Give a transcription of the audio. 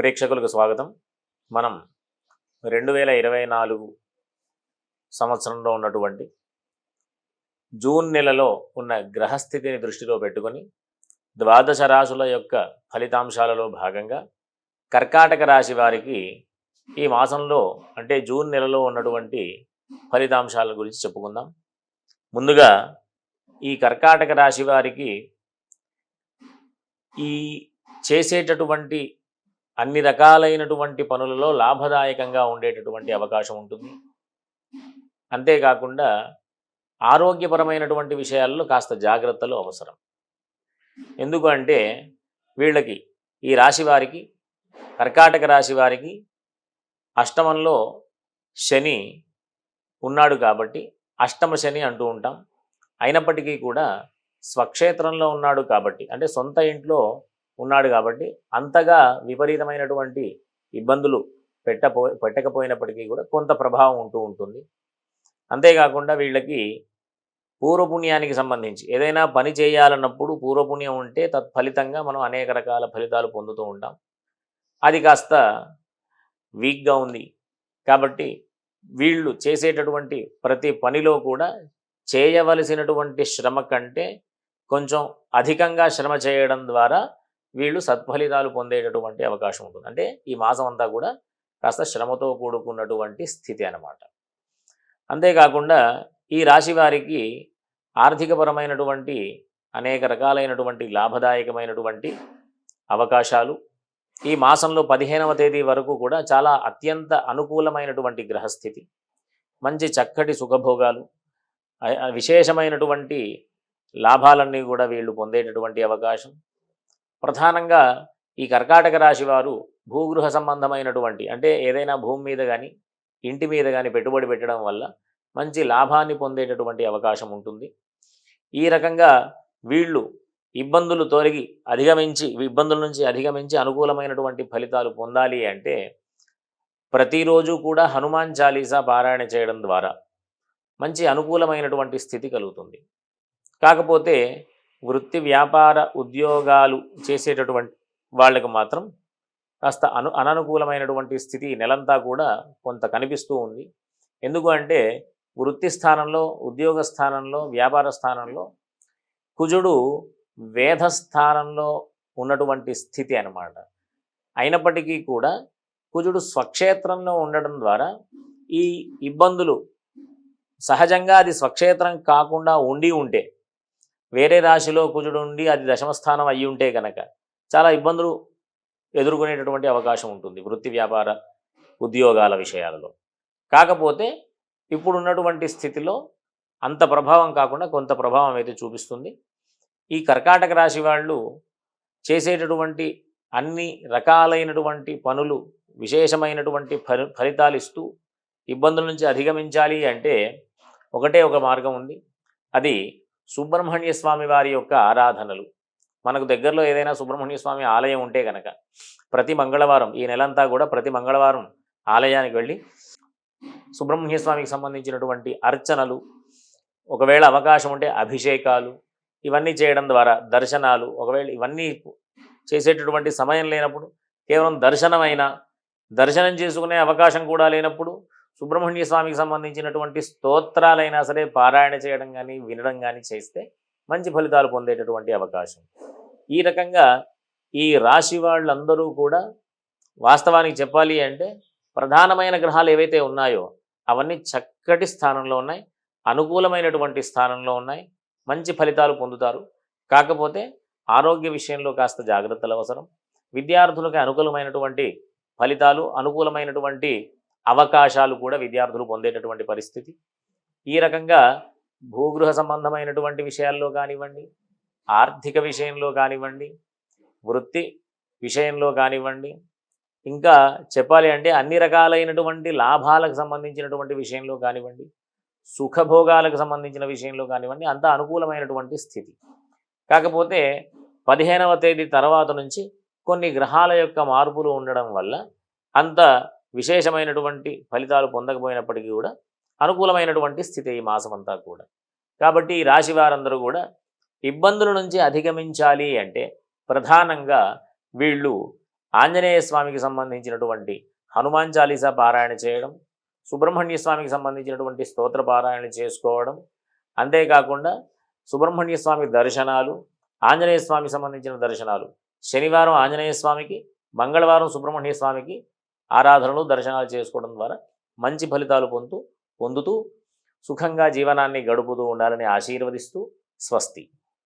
ప్రేక్షకులకు స్వాగతం. మనం 2024 సంవత్సరంలో ఉన్నటువంటి జూన్ నెలలో ఉన్న గ్రహస్థితిని దృష్టిలో పెట్టుకొని ద్వాదశ రాశుల యొక్క ఫలితాంశాలలో భాగంగా కర్కాటక రాశి వారికి ఈ మాసంలో అంటే జూన్ నెలలో ఉన్నటువంటి ఫలితాంశాల గురించి చెప్పుకుందాం. ముందుగా ఈ కర్కాటక రాశి వారికి ఈ చేసేటటువంటి అన్ని రకాలైనటువంటి పనులలో లాభదాయకంగా ఉండేటటువంటి అవకాశం ఉంటుంది. అంతేకాకుండా ఆరోగ్యపరమైనటువంటి విషయాల్లో కాస్త జాగ్రత్తలు అవసరం. ఎందుకంటే వీళ్ళకి ఈ రాశి వారికి కర్కాటక రాశి వారికి అష్టమంలో శని ఉన్నాడు కాబట్టి అష్టమ శని అంటూ ఉంటాం. అయినప్పటికీ కూడా స్వక్షేత్రంలో ఉన్నాడు కాబట్టి అంటే సొంత ఇంట్లో ఉన్నాడు కాబట్టి అంతగా విపరీతమైనటువంటి ఇబ్బందులు పెట్టకపోయినప్పటికీ కూడా కొంత ప్రభావం ఉంటూ ఉంటుంది. అంతేకాకుండా వీళ్ళకి పూర్వపుణ్యానికి సంబంధించి ఏదైనా పని చేయాలన్నప్పుడు పూర్వపుణ్యం ఉంటే తత్ఫలితంగా మనం అనేక రకాల ఫలితాలు పొందుతూ ఉంటాం. అది కాస్త వీక్గా ఉంది కాబట్టి వీళ్ళు చేసేటటువంటి ప్రతి పనిలో కూడా చేయవలసినటువంటి శ్రమ కంటే కొంచెం అధికంగా శ్రమ చేయడం ద్వారా వీళ్ళు సత్ఫలితాలు పొందేటటువంటి అవకాశం ఉంటుంది. అంటే ఈ మాసం అంతా కూడా కాస్త శ్రమతో కూడుకున్నటువంటి స్థితి అన్నమాట. అంతేకాకుండా ఈ రాశి వారికి ఆర్థికపరమైనటువంటి అనేక రకాలైనటువంటి లాభదాయకమైనటువంటి అవకాశాలు ఈ మాసంలో 15వ తేదీ వరకు కూడా చాలా అత్యంత అనుకూలమైనటువంటి గ్రహస్థితి, మంచి చక్కటి సుఖభోగాలు, విశేషమైనటువంటి లాభాలన్నీ కూడా వీళ్ళు పొందేటటువంటి అవకాశం. ప్రధానంగా ఈ కర్కాటక రాశి వారు భూగృహ సంబంధమైనటువంటి అంటే ఏదైనా భూమి మీద కానీ ఇంటి మీద కానీ పెట్టుబడి పెట్టడం వల్ల మంచి లాభాన్ని పొందేటటువంటి అవకాశం ఉంటుంది. ఈ రకంగా వీళ్ళు ఇబ్బందుల నుంచి అధిగమించి అనుకూలమైనటువంటి ఫలితాలు పొందాలి అంటే ప్రతిరోజు కూడా హనుమాన్ చాలీసా పారాయణ చేయడం ద్వారా మంచి అనుకూలమైనటువంటి స్థితి కలుగుతుంది. కాకపోతే వృత్తి వ్యాపార ఉద్యోగాలు చేసేటటువంటి వాళ్ళకి మాత్రం కాస్త అననుకూలమైనటువంటి స్థితి నెలంతా కూడా కొంత కనిపిస్తూ ఉంది. ఎందుకు అంటే వృత్తి స్థానంలో, ఉద్యోగ స్థానంలో, వ్యాపార స్థానంలో కుజుడు వేధస్థానంలో ఉన్నటువంటి స్థితి అన్నమాట. అయినప్పటికీ కూడా కుజుడు స్వక్షేత్రంలో ఉండడం ద్వారా ఈ ఇబ్బందులు సహజంగా అది స్వక్షేత్రం కాకుండా ఉంటే వేరే రాశిలో కుజుడు ఉండి అది దశమస్థానం అయ్యి ఉంటే కనుక చాలా ఇబ్బందులు ఎదుర్కొనేటటువంటి అవకాశం ఉంటుంది వృత్తి వ్యాపార ఉద్యోగాల విషయాలలో. కాకపోతే ఇప్పుడున్నటువంటి స్థితిలో అంత ప్రభావం కాకుండా కొంత ప్రభావం అయితే చూపిస్తుంది. ఈ కర్కాటక రాశి వాళ్ళు చేసేటటువంటి అన్ని రకాలైనటువంటి పనులు విశేషమైనటువంటి ఫలితాలు ఇస్తూ ఇబ్బందుల నుంచి అధిగమించాలి అంటే ఒకటే ఒక మార్గం ఉంది. అది సుబ్రహ్మణ్య స్వామి వారి యొక్క ఆరాధనలు. మనకు దగ్గరలో ఏదైనా సుబ్రహ్మణ్య స్వామి ఆలయం ఉంటే కనుక ప్రతి మంగళవారం ఈ నెలంతా కూడా ప్రతి మంగళవారం ఆలయానికి వెళ్ళి సుబ్రహ్మణ్య స్వామికి సంబంధించినటువంటి అర్చనలు, ఒకవేళ అవకాశం ఉంటే అభిషేకాలు, ఇవన్నీ చేయడం ద్వారా దర్శనాలు, ఒకవేళ ఇవన్నీ చేసేటటువంటి సమయం లేనప్పుడు కేవలం దర్శనం చేసుకునే అవకాశం కూడా లేనప్పుడు సుబ్రహ్మణ్య స్వామికి సంబంధించినటువంటి స్తోత్రాలైనా సరే పారాయణ చేయడం కానీ వినడం కానీ చేస్తే మంచి ఫలితాలు పొందేటటువంటి అవకాశం. ఈ రకంగా ఈ రాశి వాళ్ళందరూ కూడా వాస్తవానికి చెప్పాలి అంటే ప్రధానమైన గ్రహాలు ఏవైతే ఉన్నాయో అవన్నీ చక్కటి స్థానంలో ఉన్నాయి, అనుకూలమైనటువంటి స్థానంలో ఉన్నాయి, మంచి ఫలితాలు పొందుతారు. కాకపోతే ఆరోగ్య విషయంలో కాస్త జాగ్రత్తలు అవసరం. విద్యార్థులకు అనుకూలమైనటువంటి ఫలితాలు, అనుకూలమైనటువంటి అవకాశాలు కూడా విద్యార్థులు పొందేటటువంటి పరిస్థితి. ఈ రకంగా భూగృహ సంబంధమైనటువంటి విషయాల్లో కానివ్వండి, ఆర్థిక విషయంలో కానివ్వండి, వృత్తి విషయంలో కానివ్వండి, ఇంకా చెప్పాలి అంటే అన్ని రకాలైనటువంటి లాభాలకు సంబంధించినటువంటి విషయంలో కానివ్వండి, సుఖభోగాలకు సంబంధించిన విషయంలో కానివ్వండి, అంత అనుకూలమైనటువంటి స్థితి. కాకపోతే 15వ తేదీ తర్వాత నుంచి కొన్ని గ్రహాల యొక్క మార్పులు ఉండడం వల్ల అంత విశేషమైనటువంటి ఫలితాలు పొందకపోయినప్పటికీ కూడా అనుకూలమైనటువంటి స్థితి ఈ మాసం అంతా కూడా. కాబట్టి ఈ రాశి వారందరూ కూడా ఇబ్బందుల నుంచి అధిగమించాలి అంటే ప్రధానంగా వీళ్ళు ఆంజనేయ స్వామికి సంబంధించినటువంటి హనుమాన్ చాలీసా పారాయణ చేయడం, సుబ్రహ్మణ్య స్వామికి సంబంధించినటువంటి స్తోత్ర పారాయణ చేసుకోవడం, అంతేకాకుండా సుబ్రహ్మణ్య స్వామి దర్శనాలు, ఆంజనేయ స్వామికి సంబంధించిన దర్శనాలు, శనివారం ఆంజనేయ స్వామికి, మంగళవారం సుబ్రహ్మణ్య స్వామికి ఆరాధనలు దర్శనాలు చేసుకోవడం ద్వారా మంచి ఫలితాలు పొందుతూ సుఖంగా జీవనాన్ని గడుపుతూ ఉండాలని ఆశీర్వదిస్తూ స్వస్తి.